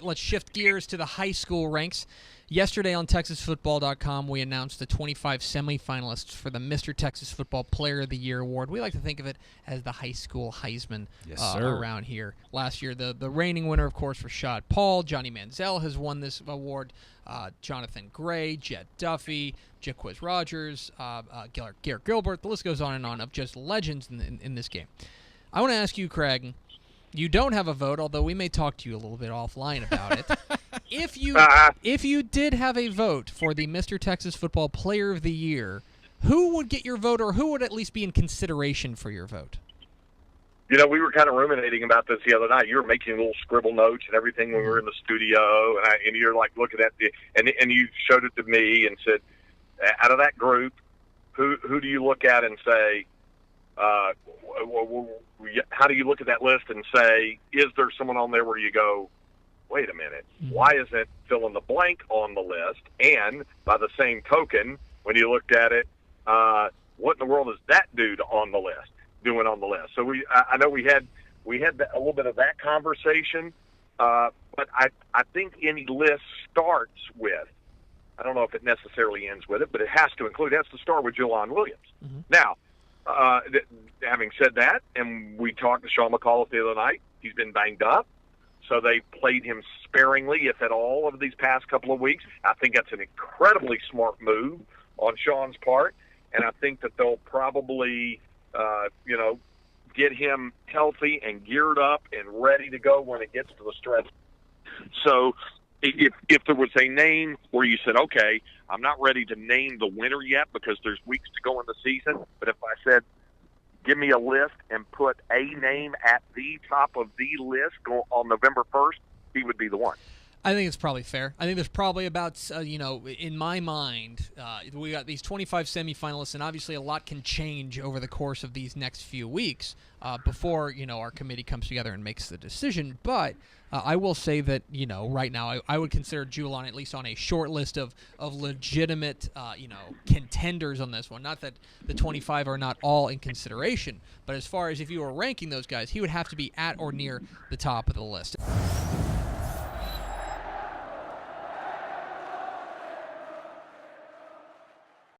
let's shift gears to the high school ranks. Yesterday on TexasFootball.com, we announced the 25 semifinalists for the Mr. Texas Football Player of the Year award. We like to think of it as the high school Heisman around here. Last year, the reigning winner, of course, Rashad Paul. Johnny Manziel has won this award. Jonathan Gray, Jed Duffy, Jaquiz Rogers, Garrett Gilbert. The list goes on and on of just legends in this game. I want to ask you, Craig, you don't have a vote, although we may talk to you a little bit offline about it. If you did have a vote for the Mr. Texas Football Player of the Year, who would get your vote, or who would at least be in consideration for your vote? You know, we were kind of ruminating about this the other night. You were making little scribble notes and everything when we were in the studio, and you're like looking at and you showed it to me and said, out of that group, who do you look at and say, how do you look at that list and say, is there someone on there where you go, wait a minute, why isn't fill in the blank on the list? And by the same token, when you looked at it, what in the world is that dude doing on the list? So I know we had a little bit of that conversation, but I think any list starts with, I don't know if it necessarily ends with it, but it has to start with Jelon Williams. Mm-hmm. Now, having said that, and we talked to Sean McAuliffe the other night, he's been banged up. So they played him sparingly, if at all, over these past couple of weeks. I think that's an incredibly smart move on Sean's part, and I think that they'll probably, get him healthy and geared up and ready to go when it gets to the stretch. So if there was a name where you said, okay, I'm not ready to name the winner yet because there's weeks to go in the season, but if I said, give me a list and put a name at the top of the list on November 1st, he would be the one. I think it's probably fair. I think there's probably about, in my mind, we got these 25 semifinalists, and obviously a lot can change over the course of these next few weeks before, our committee comes together and makes the decision. But I will say that, right now I would consider Jelon at least on a short list of legitimate, contenders on this one. Not that the 25 are not all in consideration, but as far as if you were ranking those guys, he would have to be at or near the top of the list.